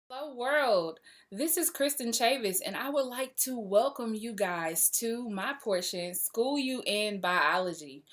Hello, world. This is Kristen Chavis, and I would like to welcome you guys to my portion, School You in Biology.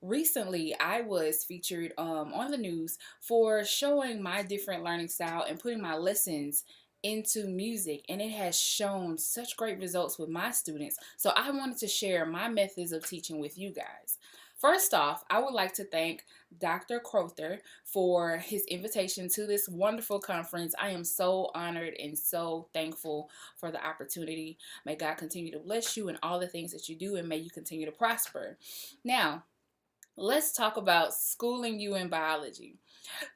Recently, I was featured on the news for showing my different learning style and putting my lessons into music, and it has shown such great results with my students. So, I wanted to share my methods of teaching with you guys. First off, I would like to thank Dr. Crowther for his invitation to this wonderful conference. I am so honored and so thankful for the opportunity. May God continue to bless you in all the things that you do, and may you continue to prosper. Now, let's talk about schooling you in biology.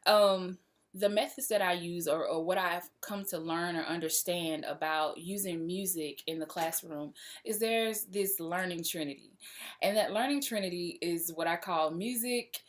Um, the methods that I use, or what I've come to learn or understand about using music in the classroom, is there's this learning trinity. And that learning trinity is what I call music,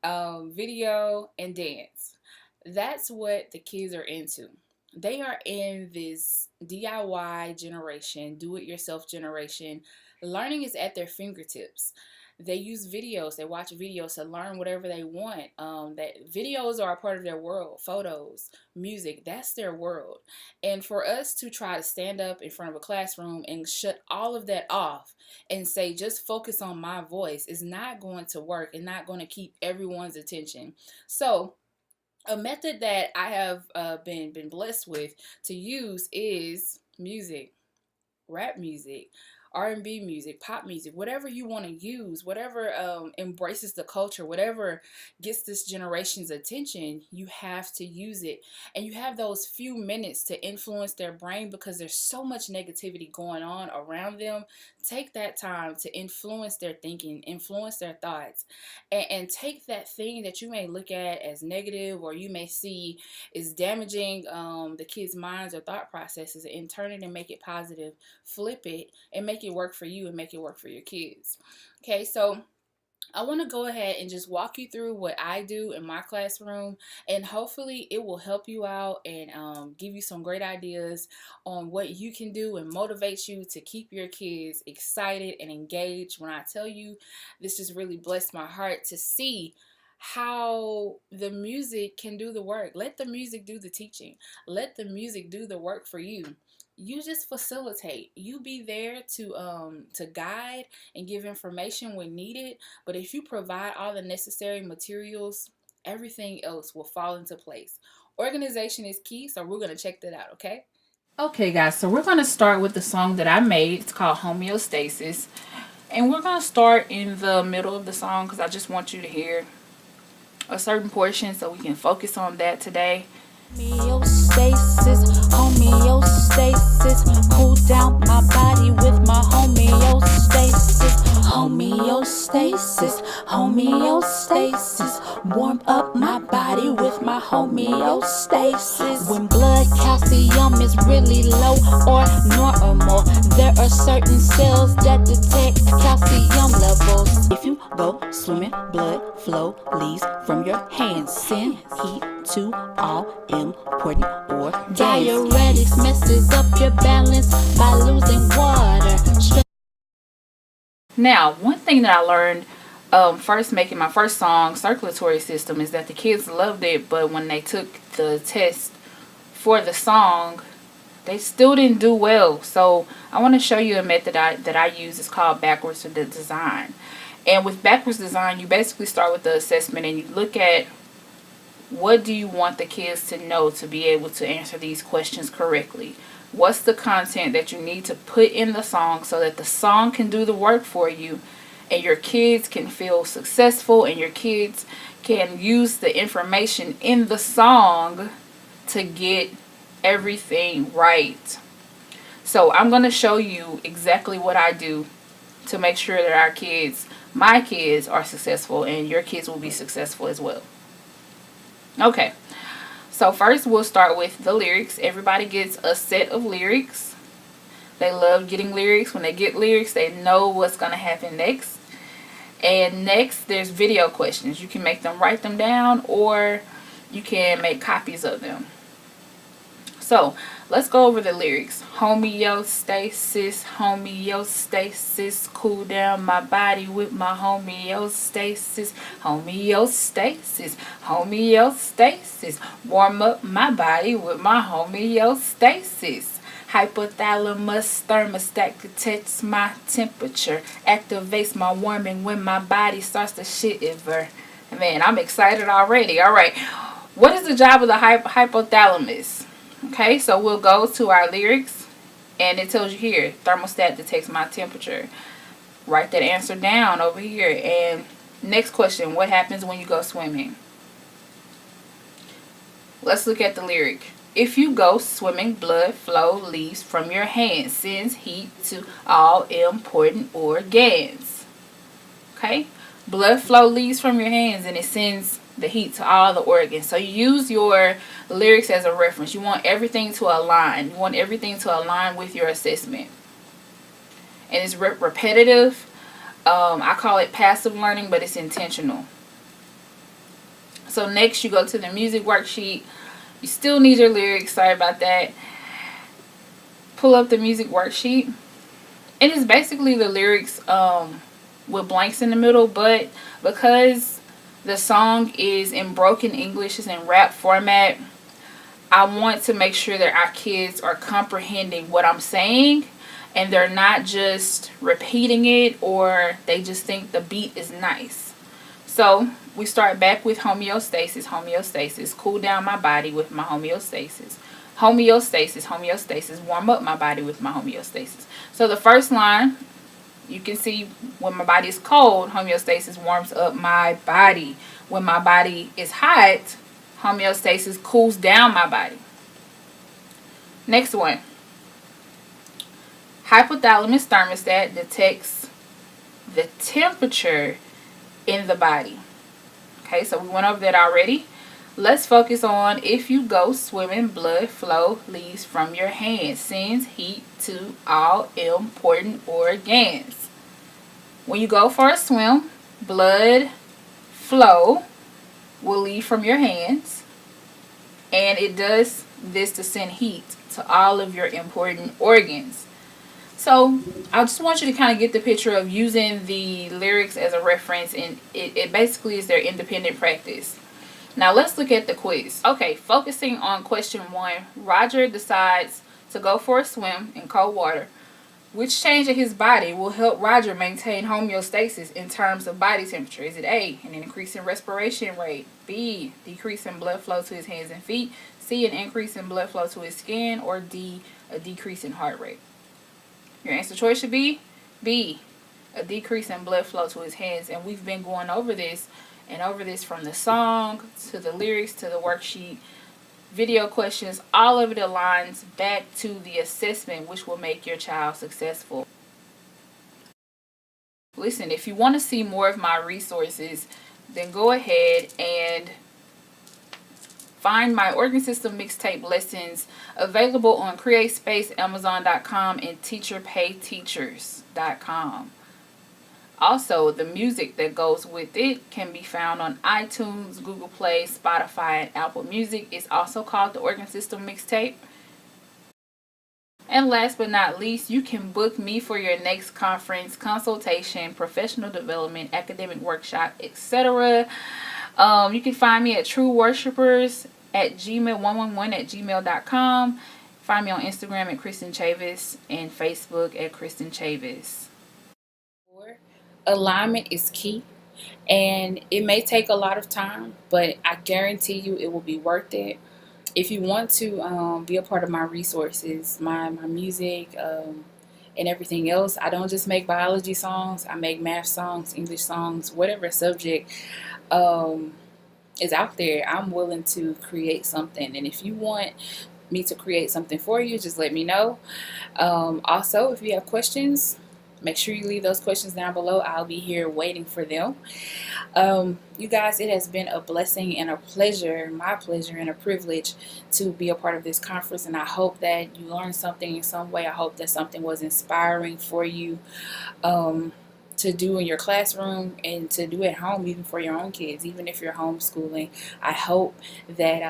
video, and dance. That's what the kids are into. They are in this DIY generation, do it yourself generation. Learning is at their fingertips. They use videos, they watch videos to learn whatever they want. That videos are a part of their world. Photos, music, that's their world. And for us to try to stand up in front of a classroom and shut all of that off and say just focus on my voice is not going to work and not going to keep everyone's attention. So a method that I have been blessed with to use is music, rap music, R&B music, pop music, whatever you want to use, whatever embraces the culture, whatever gets this generation's attention, you have to use it. And you have those few minutes to influence their brain because there's so much negativity going on around them. Take that time to influence their thinking, influence their thoughts, and take that thing that you may look at as negative or you may see is damaging the kids' minds or thought processes and turn it and make it positive. Flip it and make it work for you and make it work for your kids. Okay, so I want to go ahead and just walk you through what I do in my classroom, and hopefully it will help you out and give you some great ideas on what you can do and motivate you to keep your kids excited and engaged. When I tell you, this just really blessed my heart to see how the music can do the work. Let the music do the teaching. Let the music do the work for you. You just facilitate. You be there to guide and give information when needed. But if you provide all the necessary materials, everything else will fall into place. Organization is key, so we're gonna check that out, okay? Okay, guys, so we're gonna start with the song that I made. It's called Homeostasis. And we're gonna start in the middle of the song because I just want you to hear a certain portion so we can focus on that today. Homeostasis, homeostasis, cool down my body with my homeostasis. Homeostasis, homeostasis, warm up my body with my homeostasis. When blood calcium is really low or normal, there are certain cells that detect calcium levels. If you go swimming, blood flow leaves from your hands. Send heat to all important organs. Diuretics messes up your balance by losing water. Now, one thing that I learned first making my first song, Circulatory System, is that the kids loved it, but when they took the test for the song, they still didn't do well. So I want to show you a method that I use. It's called backwards design. And with backwards design, you basically start with the assessment and you look at what do you want the kids to know to be able to answer these questions correctly. What's the content that you need to put in the song so that the song can do the work for you and your kids can feel successful and your kids can use the information in the song to get everything right. So I'm going to show you exactly what I do to make sure that our kids, my kids, are successful and your kids will be successful as well. Okay, so first we'll start with the lyrics. Everybody gets a set of lyrics. They love getting lyrics. When they get lyrics, they know what's going to happen next. And next, there's video questions. You can make them write them down or you can make copies of them. So let's go over the lyrics. Homeostasis, homeostasis, cool down my body with my homeostasis, homeostasis, homeostasis, warm up my body with my homeostasis. Hypothalamus thermostat detects my temperature, activates my warming when my body starts to shiver. Man, I'm excited already. All right. What is the job of the hypothalamus? Okay, so we'll go to our lyrics, and it tells you here, thermostat detects my temperature. Write that answer down over here. And next question, what happens when you go swimming? Let's look at the lyric. If you go swimming, blood flow leaves from your hands, sends heat to all important organs. Okay, blood flow leaves from your hands and it sends the heat to all the organs. So you use your lyrics as a reference. You want everything to align. You want everything to align with your assessment. And it's repetitive. I call it passive learning, but it's intentional. So next you go to the music worksheet. You still need your lyrics. Sorry about that. Pull up the music worksheet. And it's basically the lyrics with blanks in the middle, but because the song is in broken English, is in rap format, I want to make sure that our kids are comprehending what I'm saying and they're not just repeating it or they just think the beat is nice. So we start back with homeostasis, homeostasis, cool down my body with my homeostasis. Homeostasis, homeostasis, warm up my body with my homeostasis. So the first line, you can see when my body is cold, homeostasis warms up my body. When my body is hot, homeostasis cools down my body. Next one. Hypothalamus thermostat detects the temperature in the body. Okay, so we went over that already. Let's focus on if you go swimming, blood flow leaves from your hands, sends heat to all important organs. When you go for a swim, blood flow will leave from your hands, and it does this to send heat to all of your important organs. So I just want you to kind of get the picture of using the lyrics as a reference, and it basically is their independent practice. Now let's look at the quiz. Okay, focusing on question 1, Roger decides to go for a swim in cold water. Which change in his body will help Roger maintain homeostasis in terms of body temperature? Is it A, an increase in respiration rate, B, decrease in blood flow to his hands and feet, C, an increase in blood flow to his skin, or D, a decrease in heart rate? Your answer choice should be B, a decrease in blood flow to his hands. And we've been going over this from the song to the lyrics to the worksheet, video questions. All of it aligns back to the assessment, which will make your child successful. Listen, if you want to see more of my resources, then go ahead and find my organ system mixtape lessons available on CreateSpace, Amazon.com, and TeacherPayTeachers.com. Also, the music that goes with it can be found on iTunes, Google Play, Spotify, and Apple Music. It's also called the Organ System Mixtape. And last but not least, you can book me for your next conference, consultation, professional development, academic workshop, etc. You can find me at trueworshipers@gmail111@gmail.com. Find me on Instagram at Kristen Chavis and Facebook at Kristen Chavis. Alignment is key, and it may take a lot of time, but I guarantee you it will be worth it. If you want to be a part of my resources, my music, and everything else, I don't just make biology songs. I make math songs, English songs, whatever subject is out there. I'm willing to create something, and if you want me to create something for you, just let me know. Also, if you have questions, make sure you leave those questions down below. I'll be here waiting for them. You guys, it has been a blessing and a pleasure, my pleasure and a privilege to be a part of this conference, and I hope that you learned something in some way. I hope that something was inspiring for you to do in your classroom and to do at home, even for your own kids, even if you're homeschooling. I hope that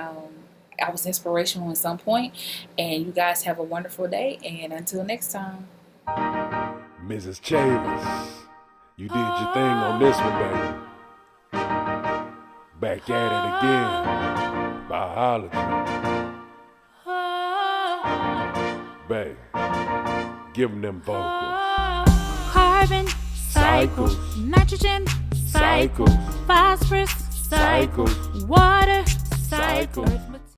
I was inspirational at some point. And you guys have a wonderful day. And until next time. Mrs. Chavis, you did your thing on this one, baby. Back at it again. Biology. Babe, give them vocals. Carbon cycles, Cycles. nitrogen cycles, Cycles. phosphorus cycles, Cycles. water Cycles. cycles.